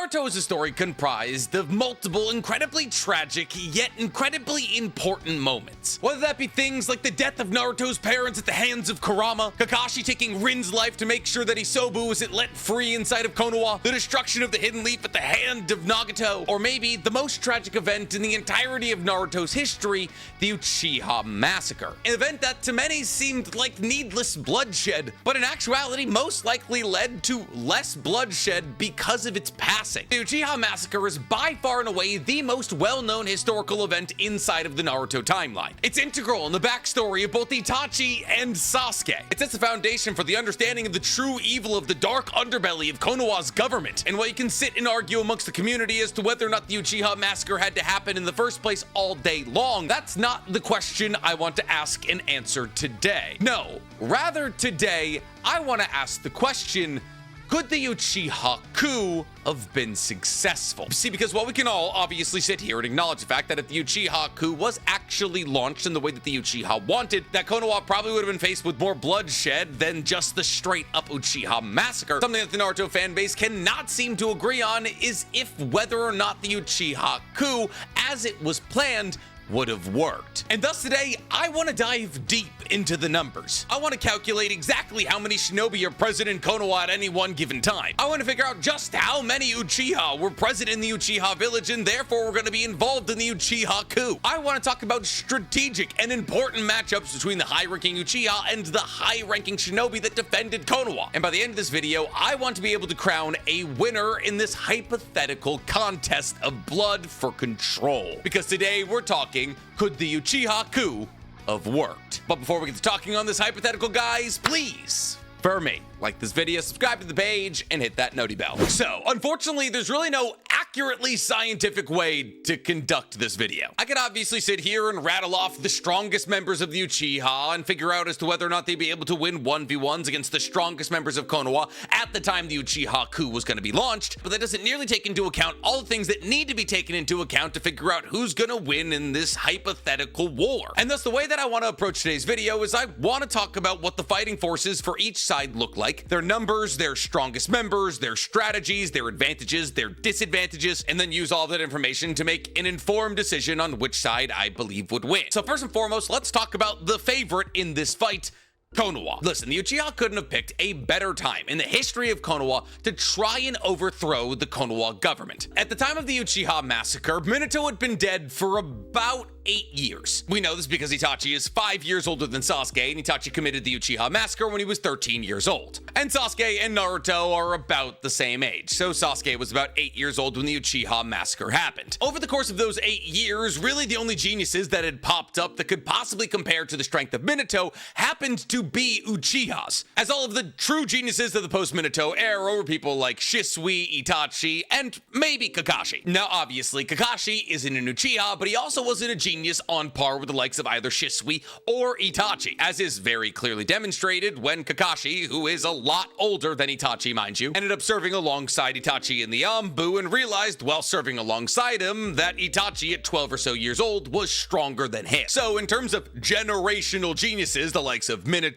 Naruto is a story comprised of multiple incredibly tragic yet incredibly important moments. Whether that be things like the death of Naruto's parents at the hands of Kurama, Kakashi taking Rin's life to make sure that Isobu isn't let free inside of Konoha, the destruction of the Hidden Leaf at the hand of Nagato, or maybe the most tragic event in the entirety of Naruto's history, the Uchiha massacre. An event that to many seemed like needless bloodshed, but in actuality most likely led to less bloodshed because of its passing. The Uchiha massacre is by far and away the most well-known historical event inside of the Naruto timeline. It's integral in the backstory of both Itachi and Sasuke. It sets the foundation for the understanding of the true evil of the dark underbelly of Konoha's government. And while you can sit and argue amongst the community as to whether or not the Uchiha massacre had to happen in the first place all day long, that's not the question I want to ask and answer today. No, rather today, I want to ask the question, could the Uchiha coup have been successful? See, because while we can all obviously sit here and acknowledge the fact that if the Uchiha coup was actually launched in the way that the Uchiha wanted, that Konoha probably would have been faced with more bloodshed than just the straight up Uchiha massacre. Something that the Naruto fanbase cannot seem to agree on is if whether or not the Uchiha coup, as it was planned, would have worked. And thus today, I want to dive deep into the numbers. I want to calculate exactly how many shinobi are present in Konoha at any one given time. I want to figure out just how many Uchiha were present in the Uchiha village and therefore were going to be involved in the Uchiha coup. I want to talk about strategic and important matchups between the high-ranking Uchiha and the high-ranking shinobi that defended Konoha. And by the end of this video, I want to be able to crown a winner in this hypothetical contest of blood for control. Because today we're talking, could the Uchiha coup have worked? But before we get to talking on this hypothetical, guys, please, for me, like this video, subscribe to the page, and hit that noti bell. So, unfortunately, there's really no accurately scientific way to conduct this video. I could obviously sit here and rattle off the strongest members of the Uchiha and figure out as to whether or not they'd be able to win 1v1s against the strongest members of Konoha at the time the Uchiha coup was going to be launched, but that doesn't nearly take into account all the things that need to be taken into account to figure out who's going to win in this hypothetical war. And thus, the way that I want to approach today's video is I want to talk about what the fighting forces for each side look like, their numbers, their strongest members, their strategies, their advantages, their disadvantages, and then use all that information to make an informed decision on which side I believe would win. So first and foremost, let's talk about the favorite in this fight, Konoha. Listen, the Uchiha couldn't have picked a better time in the history of Konoha to try and overthrow the Konoha government. At the time of the Uchiha massacre, Minato had been dead for about 8 years. We know this because Itachi is 5 years older than Sasuke, and Itachi committed the Uchiha massacre when he was 13 years old. And Sasuke and Naruto are about the same age, so Sasuke was about 8 years old when the Uchiha massacre happened. Over the course of those 8 years, really the only geniuses that had popped up that could possibly compare to the strength of Minato happened to be Uchihas, as all of the true geniuses of the post-Minato era were people like Shisui, Itachi, and maybe Kakashi. Now obviously, Kakashi isn't an Uchiha, but he also wasn't a genius on par with the likes of either Shisui or Itachi, as is very clearly demonstrated when Kakashi, who is a lot older than Itachi, mind you, ended up serving alongside Itachi in the Anbu and realized while serving alongside him that Itachi at 12 or so years old was stronger than him. So in terms of generational geniuses, the likes of Minato,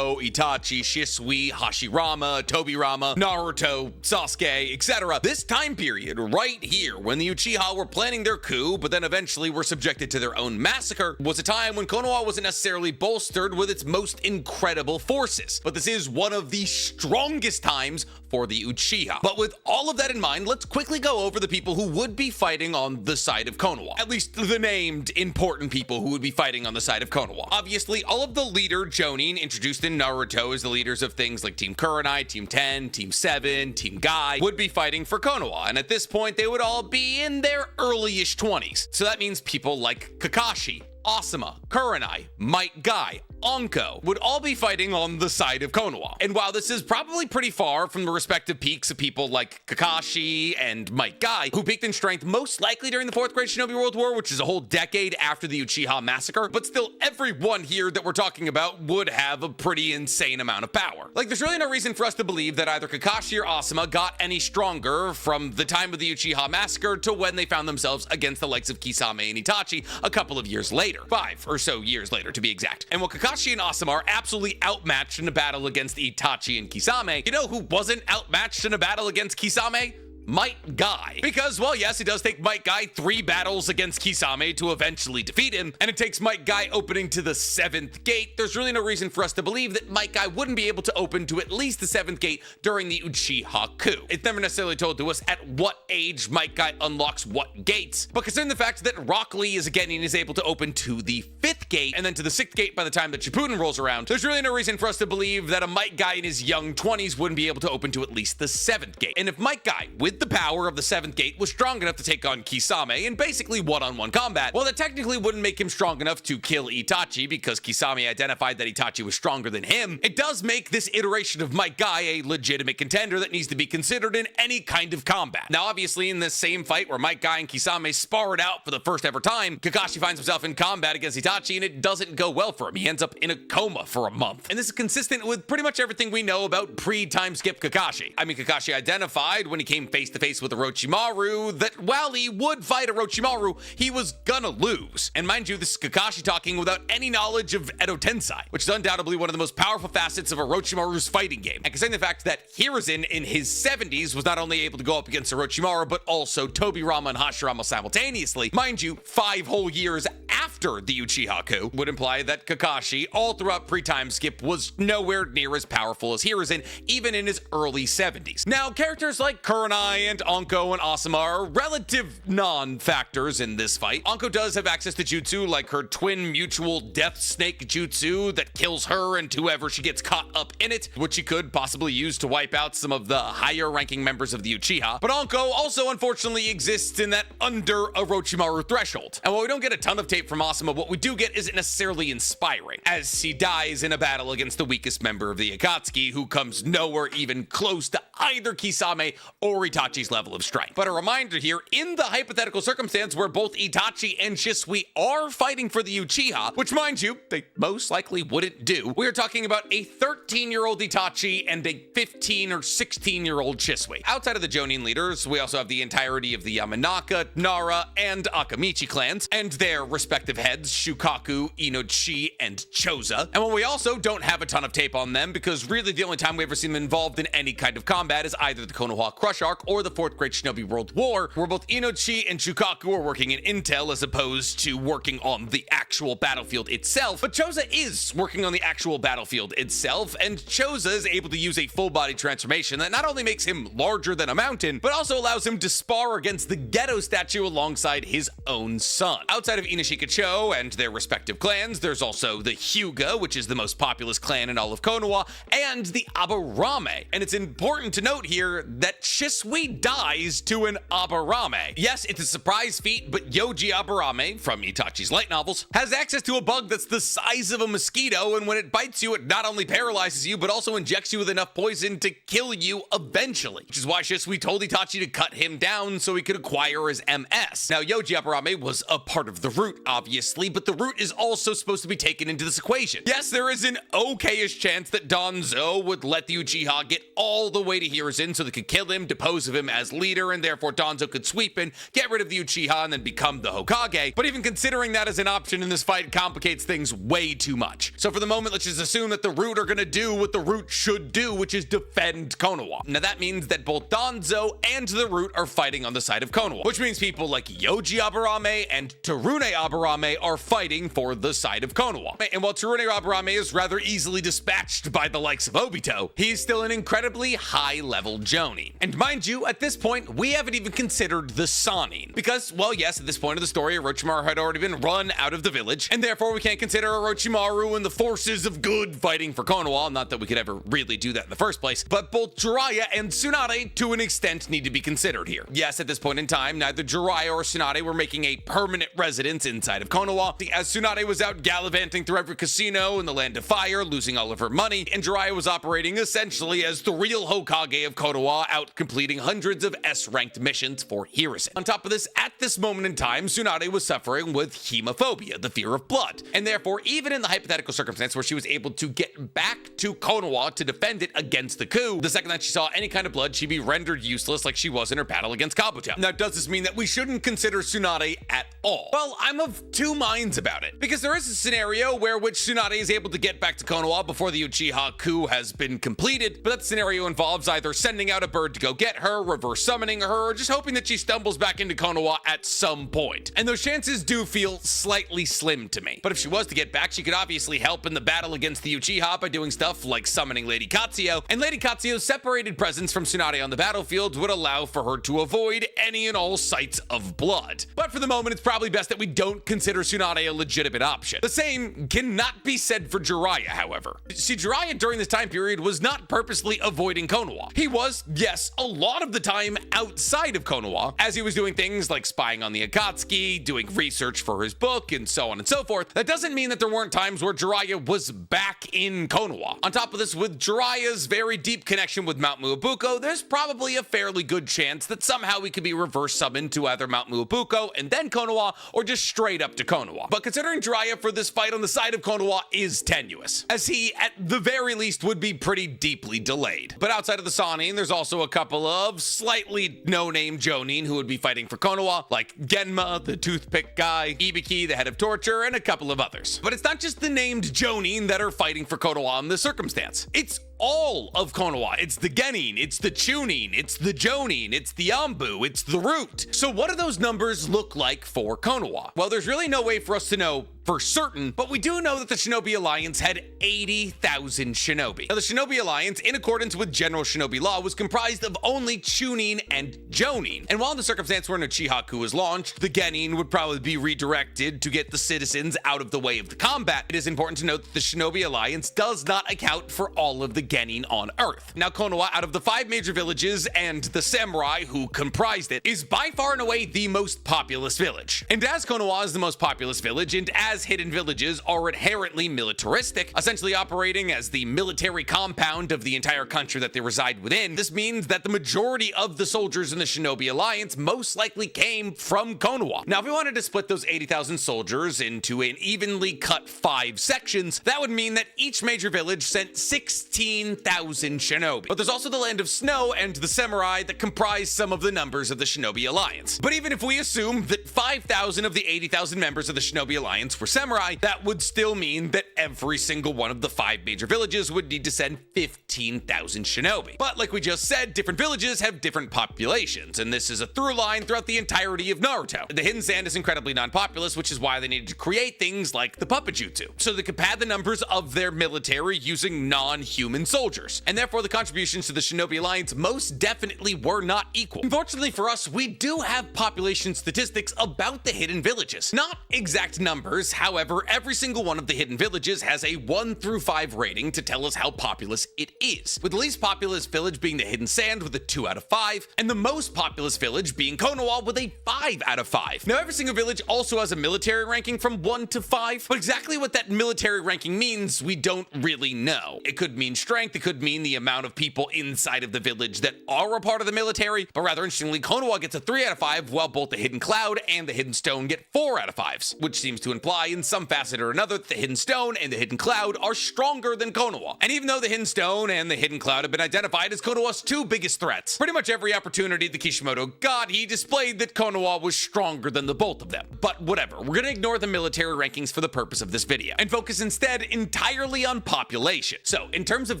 Itachi, Shisui, Hashirama, Tobirama, Naruto, Sasuke, etc., this time period right here when the Uchiha were planning their coup but then eventually were subjected to their own massacre was a time when Konoha wasn't necessarily bolstered with its most incredible forces, but this is one of the strongest times for the Uchiha. But with all of that in mind, let's quickly go over the people who would be fighting on the side of Konoha, at least the named important people who would be fighting on the side of Konoha. Obviously, all of the leader Jonin introduced in Naruto as the leaders of things like Team Kurenai, Team 10, Team 7, Team Guy would be fighting for Konoha, and at this point they would all be in their early-ish 20s. So that means people like Kakashi, Asuma, Kurenai, Might Guy, Anko would all be fighting on the side of Konoha. And while this is probably pretty far from the respective peaks of people like Kakashi and Might Guy, who peaked in strength most likely during the 4th Great Shinobi World War, which is a whole decade after the Uchiha massacre, but still everyone here that we're talking about would have a pretty insane amount of power. Like, there's really no reason for us to believe that either Kakashi or Asuma got any stronger from the time of the Uchiha massacre to when they found themselves against the likes of Kisame and Itachi a couple of years later. 5 or so years later, to be exact. And while Kakashi and Asuma are absolutely outmatched in a battle against Itachi and Kisame, you know who wasn't outmatched in a battle against Kisame? Might Guy. Because, well, yes, it does take Might Guy 3 battles against Kisame to eventually defeat him, and it takes Might Guy opening to the 7th gate. There's really no reason for us to believe that Might Guy wouldn't be able to open to at least the 7th gate during the Uchiha coup. It's never necessarily told to us at what age Might Guy unlocks what gates, but considering the fact that Rock Lee is able to open to the 5th gate and then to the 6th gate by the time that Shippuden rolls around, there's really no reason for us to believe that a Might Guy in his young 20s wouldn't be able to open to at least the 7th gate. And if Might Guy, with the power of the 7th gate, was strong enough to take on Kisame in basically one-on-one combat, well, that technically wouldn't make him strong enough to kill Itachi because Kisame identified that Itachi was stronger than him. It does make this iteration of Might Guy a legitimate contender that needs to be considered in any kind of combat. Now, obviously, in this same fight where Might Guy and Kisame spar it out for the first ever time, Kakashi finds himself in combat against Itachi and it doesn't go well for him. He ends up in a coma for a month. And this is consistent with pretty much everything we know about pre-time skip Kakashi. I mean, Kakashi identified when he came face to face with Orochimaru that while he would fight Orochimaru, he was gonna lose. And mind you, this is Kakashi talking without any knowledge of Edo Tensei, which is undoubtedly one of the most powerful facets of Orochimaru's fighting game. And considering the fact that Hiruzen in his 70s was not only able to go up against Orochimaru, but also Tobirama and Hashirama simultaneously, mind you, 5 whole years after the Uchiha coup, would imply that Kakashi, all throughout pre-time skip, was nowhere near as powerful as Hiruzen, even in his early 70s. Now, characters like Kurenai and Anko and Asuma are relative non-factors in this fight. Anko does have access to jutsu, like her twin mutual death snake jutsu that kills her and whoever she gets caught up in it, which she could possibly use to wipe out some of the higher ranking members of the Uchiha. But Anko also unfortunately exists in that under Orochimaru threshold. And while we don't get a ton of tape from Asuma, what we do get isn't necessarily inspiring, as he dies in a battle against the weakest member of the Akatsuki, who comes nowhere even close to either Kisame or Itachi's level of strength. But a reminder here, in the hypothetical circumstance where both Itachi and Shisui are fighting for the Uchiha, which mind you, they most likely wouldn't do, we are talking about a 13-year-old Itachi and a 15 or 16-year-old Shisui. Outside of the Jonin leaders, we also have the entirety of the Yamanaka, Nara, and Akamichi clans, and their respective heads, Shukaku, Inochi, and Choza. And while we also don't have a ton of tape on them, because really the only time we ever seen them involved in any kind of combat is either the Konoha Crush Arc or the 4th Great Shinobi World War, where both Inochi and Shukaku are working in intel as opposed to working on the actual battlefield itself. But Choza is working on the actual battlefield itself, and Choza is able to use a full body transformation that not only makes him larger than a mountain, but also allows him to spar against the Geto statue alongside his own son. Outside of Inashikacho and their respective clans, there's also the Hyuga, which is the most populous clan in all of Konoha, and the Aburame. And it's important to note here that Shisui dies to an Aburame. Yes, it's a surprise feat, but Yoji Aburame, from Itachi's light novels, has access to a bug that's the size of a mosquito, and when it bites you, it not only paralyzes you, but also injects you with enough poison to kill you eventually. Which is why Shisui told Itachi to cut him down so he could acquire his MS. Now, Yoji Aburame was a part of the root, obviously, but the root is also supposed to be taken into this equation. Yes, there is an okayish chance that Danzo would let the Uchiha get all the way to Hiruzen so they could kill him, depose of him as leader, and therefore Danzo could sweep in, get rid of the Uchiha, and then become the Hokage. But even considering that as an option in this fight complicates things way too much. So for the moment, let's just assume that the root are gonna do what the root should do, which is defend Konoha. Now that means that both Danzo and the root are fighting on the side of Konoha, which means people like Yoji Aburame and Tsurune Aburame are fighting for the side of Konoha. And while Tsurune Aburame is rather easily dispatched by the likes of Obito, he's still an incredibly high-level Jonin. And mind you, at this point, we haven't even considered the Sannin. Because, well, yes, at this point of the story, Orochimaru had already been run out of the village, and therefore we can't consider Orochimaru and the forces of good fighting for Konoha, not that we could ever really do that in the first place, but both Jiraiya and Tsunade, to an extent, need to be considered here. Yes, at this point in time, neither Jiraiya or Tsunade were making a permanent residence inside of Konoha, as Tsunade was out gallivanting through every casino in the Land of Fire, losing all of her money, and Jiraiya was operating essentially as the real Hokage of Konoha, out completing hundreds of S-ranked missions for Hiruzen. On top of this, at this moment in time, Tsunade was suffering with hemophobia, the fear of blood, and therefore, even in the hypothetical circumstance where she was able to get back to Konoha to defend it against the coup, the second that she saw any kind of blood, she'd be rendered useless like she was in her battle against Kabuto. Now, does this mean that we shouldn't consider Tsunade at all? Well, I'm of two minds about it, because there is a scenario where which Tsunade is able to get back to Konoha before the Uchiha coup has been completed, but that scenario involves either sending out a bird to go get her, reverse summoning her, or just hoping that she stumbles back into Konoha at some point. And those chances do feel slightly slim to me. But if she was to get back, she could obviously help in the battle against the Uchiha by doing stuff like summoning Lady Katsuyo, and Lady Katsuyo's separated presence from Tsunade on the battlefield would allow for her to avoid any and all sights of blood. But for the moment, it's probably best that we don't consider Tsunade a legitimate option. The same cannot be said for Jiraiya, however. See, Jiraiya during this time period was not purposely avoiding Konoha. He was, yes, a lot of the time outside of Konoha, as he was doing things like spying on the Akatsuki, doing research for his book, and so on and so forth. That doesn't mean that there weren't times where Jiraiya was back in Konoha. On top of this, with Jiraiya's very deep connection with Mount Muabuko, there's probably a fairly good chance that somehow we could be reverse summoned to either Mount Muabuko and then Konoha, or just straight up to Konoha. But considering Jiraiya for this fight on the side of Konoha is tenuous, as he, at the very least, would be pretty deeply delayed. But outside of the Sannin, there's also a couple of slightly no-name Jonin who would be fighting for Konoha, like Genma, the toothpick guy, Ibiki, the head of torture, and a couple of others. But it's not just the named Jonin that are fighting for Konoha in this circumstance. It's all of Konoha. It's the Genin, it's the Chunin, it's the Jonin, it's the Anbu, it's the Root. So what do those numbers look like for Konoha? Well, there's really no way for us to know for certain, but we do know that the Shinobi Alliance had 80,000 shinobi. Now, the Shinobi Alliance, in accordance with general shinobi law, was comprised of only Chunin and Jonin. And while in the circumstance where an Uchiha was launched, the Genin would probably be redirected to get the citizens out of the way of the combat. It is important to note that the Shinobi Alliance does not account for all of the Genin on Earth. Now, Konoha, out of the 5 major villages and the samurai who comprised it, is by far and away the most populous village. And as Konoha is the most populous village, and as hidden villages are inherently militaristic, essentially operating as the military compound of the entire country that they reside within, this means that the majority of the soldiers in the Shinobi Alliance most likely came from Konoha. Now, if we wanted to split those 80,000 soldiers into an evenly cut 5 sections, that would mean that each major village sent 16,000 shinobi. But there's also the Land of Snow and the samurai that comprise some of the numbers of the Shinobi Alliance. But even if we assume that 5,000 of the 80,000 members of the Shinobi Alliance were samurai, that would still mean that every single one of the 5 major villages would need to send 15,000 shinobi. But like we just said, different villages have different populations, and this is a through line throughout the entirety of Naruto. The Hidden Sand is incredibly non-populous, which is why they needed to create things like the puppet jutsu, so they could pad the numbers of their military using non-human soldiers. And therefore, the contributions to the Shinobi Alliance most definitely were not equal. Unfortunately for us, we do have population statistics about the hidden villages. Not exact numbers, however, every single one of the hidden villages has a 1 through 5 rating to tell us how populous it is, with the least populous village being the Hidden Sand with a 2 out of 5, and the most populous village being Konoha with a 5 out of 5. Now, every single village also has a military ranking from 1 to 5, but exactly what that military ranking means, we don't really know. It could mean strength, it could mean the amount of people inside of the village that are a part of the military, but rather interestingly, Konoha gets a 3 out of 5, while both the Hidden Cloud and the Hidden Stone get 4 out of 5s, which seems to imply in some facet or another that the Hidden Stone and the Hidden Cloud are stronger than Konoha. And even though the Hidden Stone and the Hidden Cloud have been identified as Konoha's 2 biggest threats, pretty much every opportunity the Kishimoto got, he displayed that Konoha was stronger than the both of them. But whatever, we're gonna ignore the military rankings for the purpose of this video, and focus instead entirely on population. So, in terms of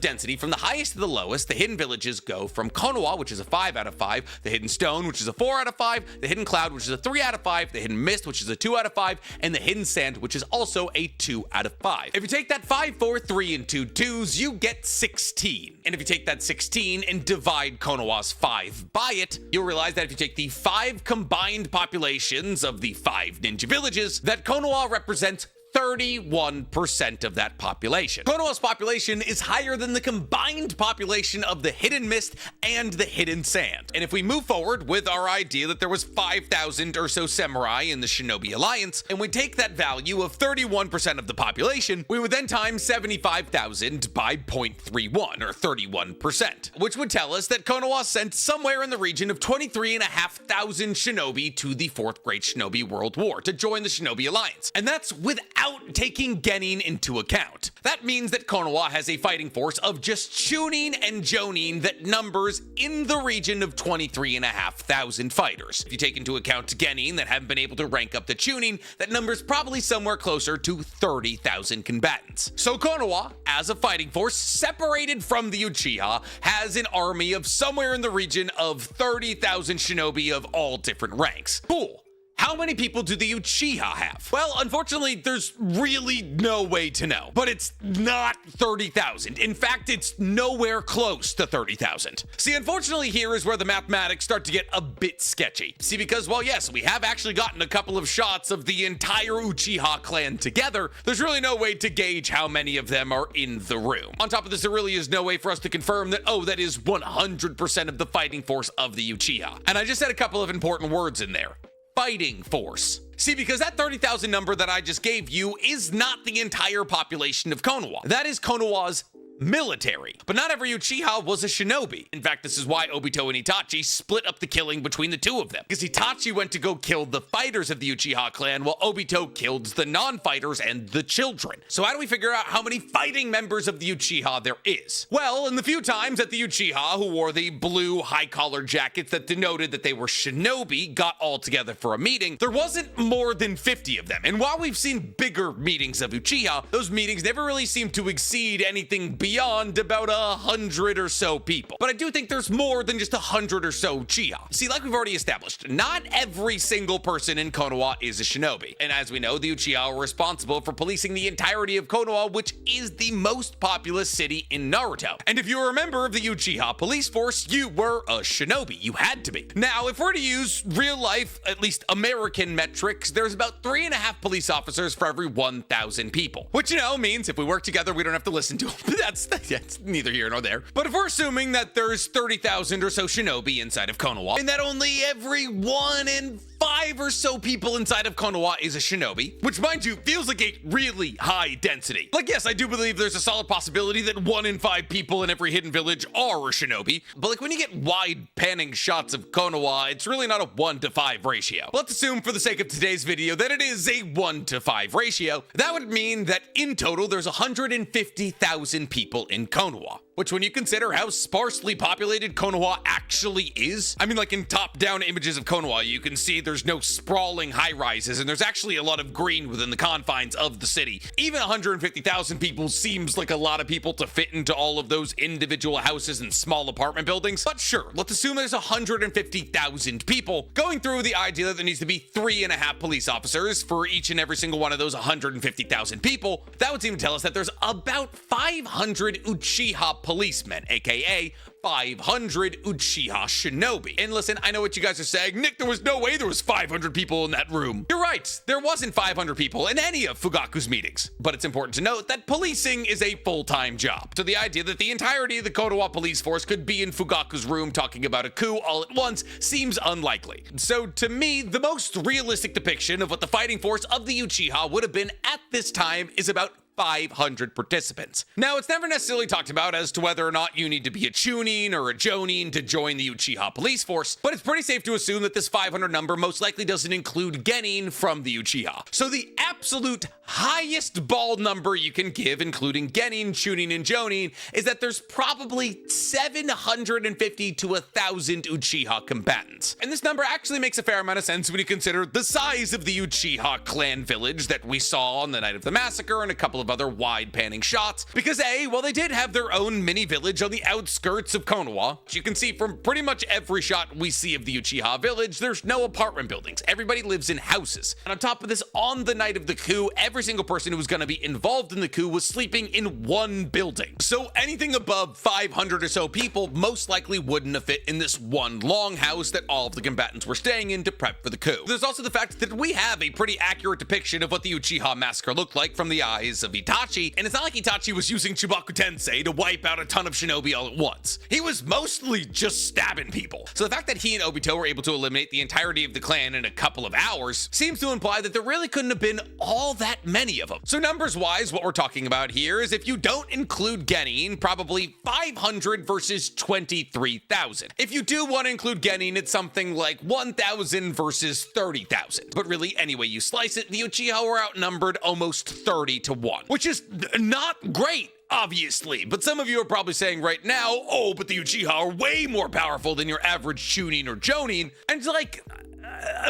density, from the highest to the lowest, the hidden villages go from Konoha, which is a 5 out of 5, the Hidden Stone, which is a 4 out of 5, the Hidden Cloud, which is a 3 out of 5, the Hidden Mist, which is a 2 out of 5, and the Hidden Sand, which is also a 2 out of 5. If you take that 5, 4, 3, and 2 2s, you get 16. And if you take that 16 and divide Konoha's 5 by it, you'll realize that if you take the 5 combined populations of the 5 ninja villages, that Konoha represents 31% of that population. Konoha's population is higher than the combined population of the Hidden Mist and the Hidden Sand. And if we move forward with our idea that there was 5,000 or so samurai in the Shinobi Alliance, and we take that value of 31% of the population, we would then times 75,000 by 0.31, or 31%, which would tell us that Konoha sent somewhere in the region of 23,500 shinobi to the 4th Great Shinobi World War to join the Shinobi Alliance. And that's without without taking Genin into account. That means that Konoha has a fighting force of just Chunin and Jonin that numbers in the region of 23,500 fighters. If you take into account Genin that haven't been able to rank up to Chunin, that number's probably somewhere closer to 30,000 combatants. So Konoha, as a fighting force separated from the Uchiha, has an army of somewhere in the region of 30,000 shinobi of all different ranks. Cool. How many people do the Uchiha have? Well, unfortunately, there's really no way to know, but it's not 30,000. In fact, it's nowhere close to 30,000. See, unfortunately, here is where the mathematics start to get a bit sketchy. See, because, well, yes, we have actually gotten a couple of shots of the entire Uchiha clan together. There's really no way to gauge how many of them are in the room. On top of this, there really is no way for us to confirm that, oh, that is 100% of the fighting force of the Uchiha. And I just said a couple of important words in there. Fighting force. See, because that 30,000 number that I just gave you is not the entire population of Konoha. That is Konoha's military. But not every Uchiha was a shinobi. In fact, this is why Obito and Itachi split up the killing between the two of them. Because Itachi went to go kill the fighters of the Uchiha clan, while Obito killed the non-fighters and the children. So how do we figure out how many fighting members of the Uchiha there is? Well, in the few times that the Uchiha, who wore the blue high-collar jackets that denoted that they were shinobi, got all together for a meeting, there wasn't more than 50 of them. And while we've seen bigger meetings of Uchiha, those meetings never really seemed to exceed anything beyond about 100 or so people. But I do think there's more than just 100 or so Uchiha. See, like we've already established, not every single person in Konoha is a shinobi. And as we know, the Uchiha are responsible for policing the entirety of Konoha, which is the most populous city in Naruto. And if you were a member of the Uchiha police force, you were a shinobi. You had to be. Now, if we're to use real life, at least American metrics, there's about 3.5 police officers for every 1,000 people. Which, you know, means if we work together, we don't have to listen to them. That's neither here nor there. But if we're assuming that there's 30,000 or so shinobi inside of Konoha, and that only every 1 in 5 or so people inside of Konoha is a shinobi, which, mind you, feels like a really high density. Like, yes, I do believe there's a solid possibility that 1 in 5 people in every hidden village are a shinobi, but like when you get wide panning shots of Konoha, it's really not a 1-to-5 ratio. Let's assume for the sake of today's video that it is a 1-to-5 ratio. That would mean that in total there's 150,000 people in Konoha. Which, when you consider how sparsely populated Konoha actually is, I mean, like in top-down images of Konoha, you can see there's no sprawling high-rises, and there's actually a lot of green within the confines of the city. Even 150,000 people seems like a lot of people to fit into all of those individual houses and small apartment buildings. But sure, let's assume there's 150,000 people, going through the idea that there needs to be 3.5 police officers for each and every single one of those 150,000 people. That would seem to tell us that there's about 500 Uchiha policemen, aka 500 Uchiha shinobi. And listen, I know what you guys are saying. Nick, there was no way there was 500 people in that room. You're right, there wasn't 500 people in any of Fugaku's meetings. But it's important to note that policing is a full-time job. So the idea that the entirety of the Konoha police force could be in Fugaku's room talking about a coup all at once seems unlikely. So to me, the most realistic depiction of what the fighting force of the Uchiha would have been at this time is about 500 participants. Now, it's never necessarily talked about as to whether or not you need to be a Chunin or a Jonin to join the Uchiha police force, but it's pretty safe to assume that this 500 number most likely doesn't include Genin from the Uchiha. So the absolute highest ball number you can give, including Genin, Chunin, and Jonin, is that there's probably 750 to 1,000 Uchiha combatants. And this number actually makes a fair amount of sense when you consider the size of the Uchiha clan village that we saw on the night of the massacre and a couple of other wide panning shots, because while they did have their own mini village on the outskirts of Konoha, which you can see from pretty much every shot we see of the Uchiha village, there's no apartment buildings. Everybody lives in houses. And on top of this, on the night of the coup, every single person who was going to be involved in the coup was sleeping in one building. So anything above 500 or so people most likely wouldn't have fit in this one longhouse that all of the combatants were staying in to prep for the coup. There's also the fact that we have a pretty accurate depiction of what the Uchiha massacre looked like from the eyes of Itachi, and it's not like Itachi was using Chubaku Tensei to wipe out a ton of shinobi all at once. He was mostly just stabbing people. So the fact that he and Obito were able to eliminate the entirety of the clan in a couple of hours seems to imply that there really couldn't have been all that many of them. So numbers-wise, what we're talking about here is if you don't include Genin, probably 500 versus 23,000. If you do want to include Genin, it's something like 1,000 versus 30,000. But really, any way you slice it, the Uchiha were outnumbered almost 30 to 1, which is not great, obviously. But some of you are probably saying right now, oh, but the Uchiha are way more powerful than your average Chunin or Jonin. And it's like,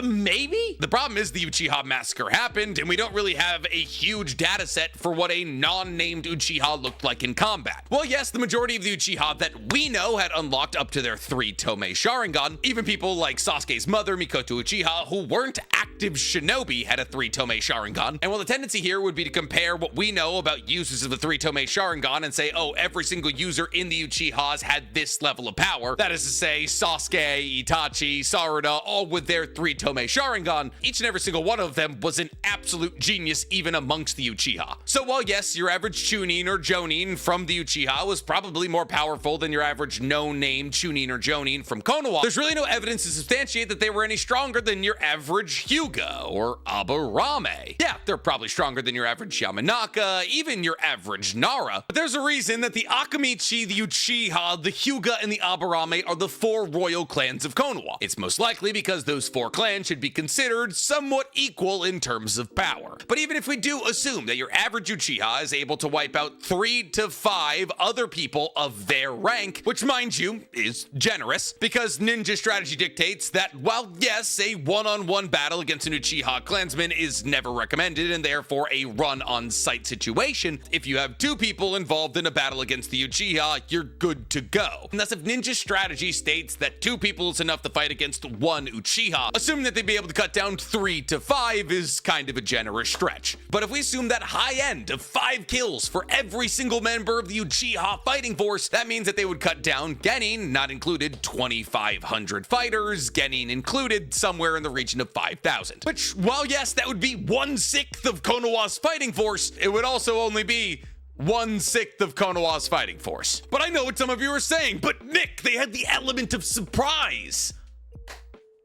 maybe? The problem is the Uchiha massacre happened, and we don't really have a huge data set for what a non-named Uchiha looked like in combat. Well, yes, the majority of the Uchiha that we know had unlocked up to their 3 Tomei Sharingan. Even people like Sasuke's mother, Mikoto Uchiha, who weren't active shinobi, had a 3 Tomei Sharingan. And while the tendency here would be to compare what we know about users of the 3 Tomei Sharingan and say, oh, every single user in the Uchihas had this level of power. That is to say, Sasuke, Itachi, Sarada, all with their 3 Tomei Sharingan, each and every single one of them was an absolute genius even amongst the Uchiha. So while yes, your average Chunin or Jonin from the Uchiha was probably more powerful than your average no-name Chunin or Jonin from Konoha, there's really no evidence to substantiate that they were any stronger than your average Hyuga or Aburame. Yeah, they're probably stronger than your average Yamanaka, even your average Nara, but there's a reason that the Akamichi, the Uchiha, the Hyuga, and the Aburame are the 4 royal clans of Konoha. It's most likely because those 4 clans should be considered somewhat equal in terms of power. But even if we do assume that your average Uchiha is able to wipe out 3 to 5 other people of their rank, which mind you is generous, because ninja strategy dictates that while yes, a one-on-one battle against an Uchiha clansman is never recommended and therefore a run-on-site situation, if you have 2 people involved in a battle against the Uchiha, you're good to go. And thus if ninja strategy states that 2 people is enough to fight against 1 Uchiha, assuming that they'd be able to cut down 3 to 5 is kind of a generous stretch. But if we assume that high end of 5 kills for every single member of the Uchiha fighting force, that means that they would cut down, Genin not included, 2,500 fighters, Genin included, somewhere in the region of 5,000. Which, while yes, that would be 1/6 of Konoha's fighting force, it would also only be 1/6 of Konoha's fighting force. But I know what some of you are saying, but Nick, they had the element of surprise.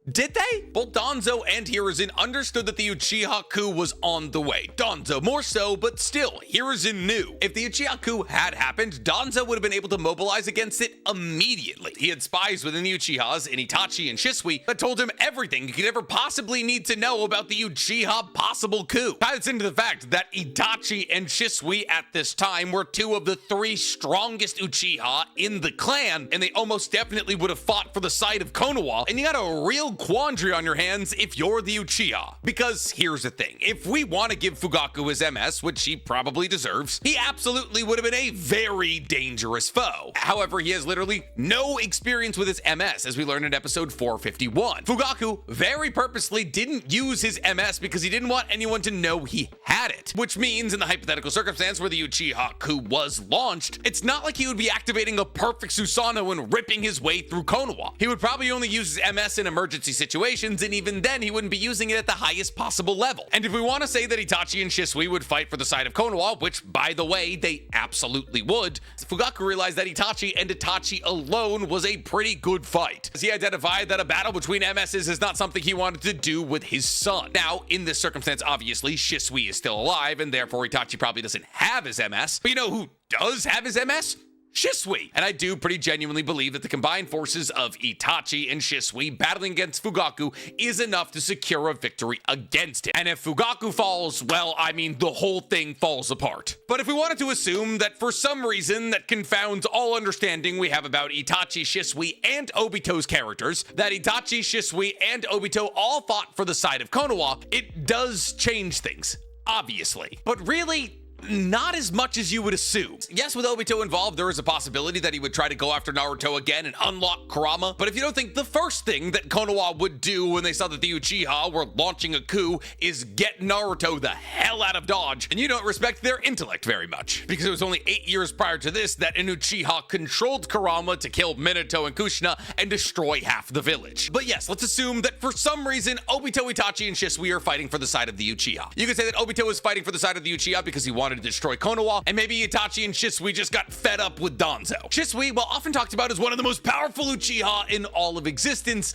Did they? Both Danzo and Hiruzen understood that the Uchiha coup was on the way. Danzo more so, but still, Hiruzen knew. If the Uchiha coup had happened, Danzo would have been able to mobilize against it immediately. He had spies within the Uchihas in Itachi and Shisui that told him everything he could ever possibly need to know about the Uchiha possible coup. Ties into the fact that Itachi and Shisui at this time were 2 of the 3 strongest Uchiha in the clan, and they almost definitely would have fought for the side of Konoha, and you got a real quandary on your hands if you're the Uchiha. Because here's the thing, if we want to give Fugaku his MS, which he probably deserves, he absolutely would have been a very dangerous foe. However, he has literally no experience with his MS, as we learned in episode 451. Fugaku very purposely didn't use his MS because he didn't want anyone to know he had it, which means in the hypothetical circumstance where the Uchiha coup was launched, it's not like he would be activating a perfect Susanoo and ripping his way through Konoha. He would probably only use his MS in emergency situations, and even then he wouldn't be using it at the highest possible level. And if we want to say that Itachi and Shisui would fight for the side of Konoha, which by the way they absolutely would, Fugaku realized that Itachi and Itachi alone was a pretty good fight, as he identified that a battle between MSs is not something he wanted to do with his son. Now in this circumstance, obviously Shisui is still alive and therefore Itachi probably doesn't have his MS, but you know who does have his MS? Shisui. And I do pretty genuinely believe that the combined forces of Itachi and Shisui battling against Fugaku is enough to secure a victory against him. And if Fugaku falls, well, I mean, the whole thing falls apart. But if we wanted to assume that for some reason that confounds all understanding we have about Itachi, Shisui, and Obito's characters, that Itachi, Shisui, and Obito all fought for the side of Konoha, it does change things, obviously. But really, not as much as you would assume. Yes, with Obito involved, there is a possibility that he would try to go after Naruto again and unlock Kurama, but if you don't think the first thing that Konoha would do when they saw that the Uchiha were launching a coup is get Naruto the hell out of Dodge, and you don't respect their intellect very much, because it was only 8 years prior to this that an Uchiha controlled Kurama to kill Minato and Kushina and destroy half the village. But yes, let's assume that for some reason, Obito, Itachi, and Shisui are fighting for the side of the Uchiha. You could say that Obito is fighting for the side of the Uchiha because he wanted to destroy Konoha, and maybe Itachi and Shisui just got fed up with Danzo. Shisui, while often talked about as one of the most powerful Uchiha in all of existence,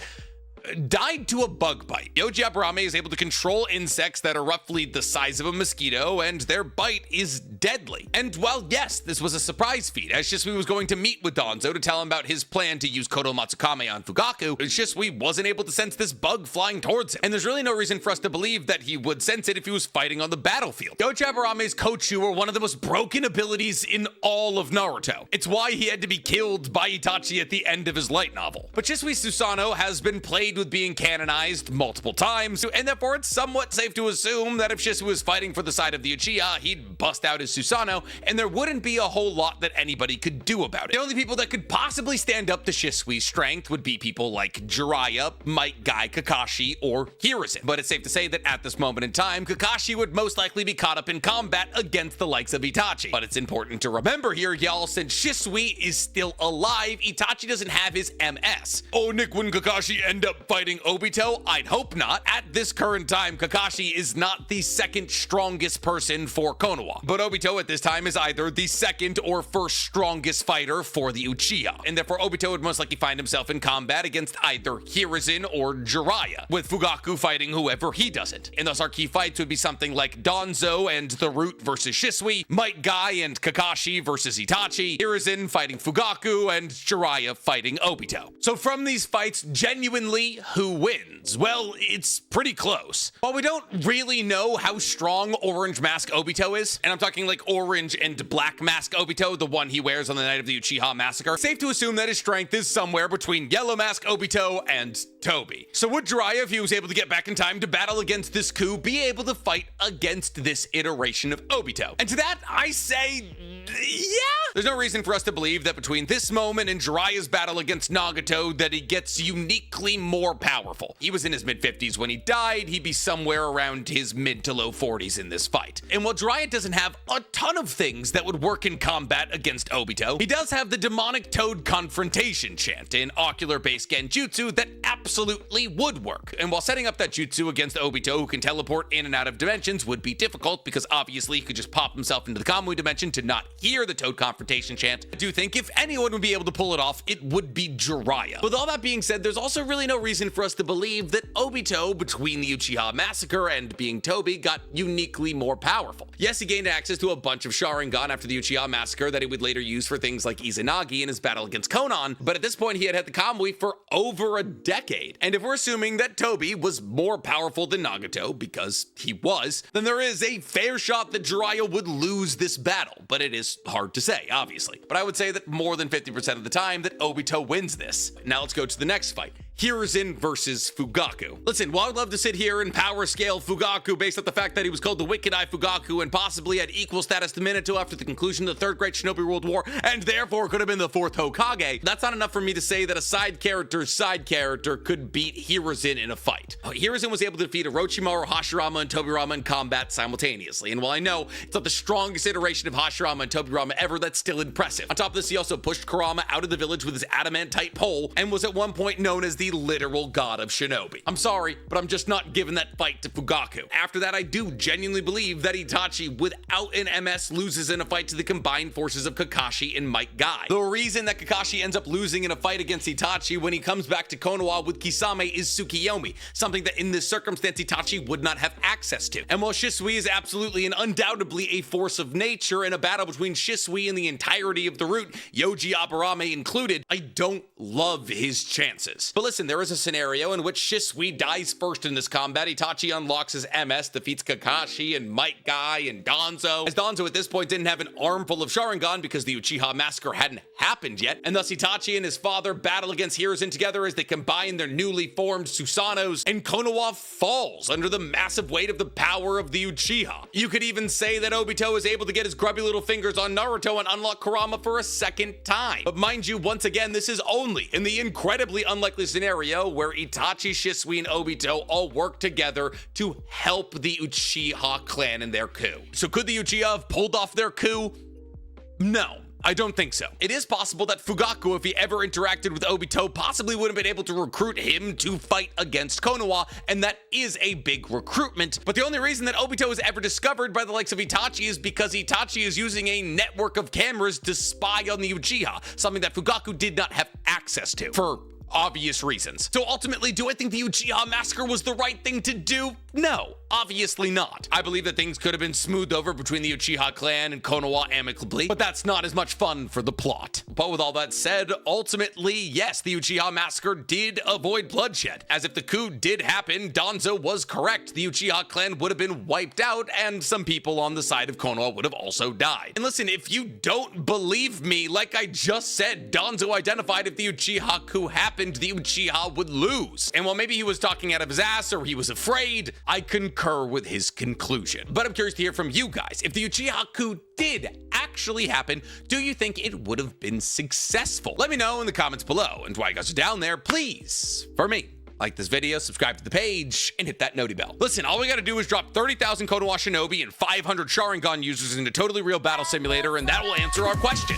died to a bug bite. Yoji Aburame is able to control insects that are roughly the size of a mosquito, and their bite is deadly. And while yes, this was a surprise feat, as Shisui was going to meet with Danzo to tell him about his plan to use Kodo Matsukame on Fugaku, Shisui wasn't able to sense this bug flying towards him. And there's really no reason for us to believe that he would sense it if he was fighting on the battlefield. Yoji Aburame's Kochu are one of the most broken abilities in all of Naruto. It's why he had to be killed by Itachi at the end of his light novel. But Shisui Susanoo has been plagued with being canonized multiple times, and therefore it's somewhat safe to assume that if Shisui was fighting for the side of the Uchiha, he'd bust out his Susanoo, and there wouldn't be a whole lot that anybody could do about it. The only people that could possibly stand up to Shisui's strength would be people like Jiraiya, Might Guy, Kakashi, or Hiruzen. But it's safe to say that at this moment in time, Kakashi would most likely be caught up in combat against the likes of Itachi. But it's important to remember here, y'all, since Shisui is still alive, Itachi doesn't have his MS. Oh, Nick, wouldn't Kakashi end up fighting Obito? I'd hope not. At this current time, Kakashi is not the second strongest person for Konoha. But Obito at this time is either the second or first strongest fighter for the Uchiha. And therefore Obito would most likely find himself in combat against either Hiruzen or Jiraiya, with Fugaku fighting whoever he doesn't. And thus our key fights would be something like Danzo and the Root versus Shisui, Might Guy and Kakashi versus Itachi, Hiruzen fighting Fugaku, and Jiraiya fighting Obito. So from these fights, genuinely, who wins? Well, it's pretty close. While we don't really know how strong Orange Mask Obito is, and I'm talking like orange and black mask Obito, the one he wears on the night of the Uchiha massacre, safe to assume that his strength is somewhere between Yellow Mask Obito and Toby. So would Jiraiya, if he was able to get back in time to battle against this coup, be able to fight against this iteration of Obito? And to that, I say, yeah. There's no reason for us to believe that between this moment and Jiraiya's battle against Nagato that he gets uniquely more powerful. He was in his mid-50s when he died. He'd be somewhere around his mid to low 40s in this fight. And while Jiraiya doesn't have a ton of things that would work in combat against Obito, he does have the demonic toad confrontation chant, an ocular-based genjutsu that absolutely would work. And while setting up that jutsu against Obito, who can teleport in and out of dimensions, would be difficult because obviously he could just pop himself into the Kamui dimension to not hear the toad confrontation chant. I do think if anyone would be able to pull it off, it would be Jiraiya. With all that being said, there's also really no reason for us to believe that Obito, between the Uchiha massacre and being Toby, got uniquely more powerful. Yes, he gained access to a bunch of Sharingan after the Uchiha massacre that he would later use for things like Izanagi in his battle against Konan, but at this point he had had the Kamui for over a decade. And if we're assuming that Toby was more powerful than Nagato, because he was, then there is a fair shot that Jiraiya would lose this battle, but it is hard to say, obviously. But I would say that more than 50% of the time that Obito wins this. Now let's go to the next fight. Hiruzen versus Fugaku. Listen, while I'd love to sit here and power scale Fugaku based on the fact that he was called the Wicked Eye Fugaku and possibly had equal status to Minato after the conclusion of the Third Great Shinobi World War and therefore could have been the fourth Hokage, that's not enough for me to say that a side character could beat Hiruzen in a fight. Hiruzen was able to defeat Orochimaru, Hashirama, and Tobirama in combat simultaneously, and while I know it's not the strongest iteration of Hashirama and Tobirama ever, that's still impressive. On top of this, he also pushed Kurama out of the village with his adamant-type pole and was at one point known as the literal god of shinobi. I'm sorry, but I'm just not giving that fight to Fugaku. After that, I do genuinely believe that Itachi, without an MS, loses in a fight to the combined forces of Kakashi and Might Guy. The reason that Kakashi ends up losing in a fight against Itachi when he comes back to Konoha with Kisame is Tsukiyomi, something that in this circumstance Itachi would not have access to. And while Shisui is absolutely and undoubtedly a force of nature in a battle between Shisui and the entirety of the Root, Yoji Aburame included, I don't love his chances. But listen, there is a scenario in which Shisui dies first in this combat. Itachi unlocks his MS, defeats Kakashi and Might Guy and Danzo, as Danzo at this point didn't have an armful of Sharingan because the Uchiha massacre hadn't happened yet, and thus Itachi and his father battle against Hiruzen together as they combine their newly formed Susanos, and Konoha falls under the massive weight of the power of the Uchiha. You could even say that Obito is able to get his grubby little fingers on Naruto and unlock Kurama for a second time. But mind you, once again, this is only in the incredibly unlikely scenario where Itachi, Shisui, and Obito all work together to help the Uchiha clan in their coup. So could the Uchiha have pulled off their coup? No. I don't think so. It is possible that Fugaku, if he ever interacted with Obito, possibly would have been able to recruit him to fight against Konoha, and that is a big recruitment. But the only reason that Obito is ever discovered by the likes of Itachi is because Itachi is using a network of cameras to spy on the Uchiha, something that Fugaku did not have access to. For obvious reasons. So ultimately, do I think the Uchiha massacre was the right thing to do? No, obviously not. I believe that things could have been smoothed over between the Uchiha clan and Konoha amicably, but that's not as much fun for the plot. But with all that said, ultimately, yes, the Uchiha massacre did avoid bloodshed. As if the coup did happen, Danzo was correct. The Uchiha clan would have been wiped out, and some people on the side of Konoha would have also died. And listen, if you don't believe me, like I just said, Danzo identified if the Uchiha coup happened, the Uchiha would lose. And while maybe he was talking out of his ass or he was afraid, I concur with his conclusion. But I'm curious to hear from you guys. If the Uchiha coup did actually happen, do you think it would have been successful? Let me know in the comments below. And while you guys are down there, please, for me, like this video, subscribe to the page, and hit that noti bell. Listen, all we gotta do is drop 30,000 Konoha Shinobi and 500 Sharingan users into Totally Real Battle Simulator, and that will answer our question.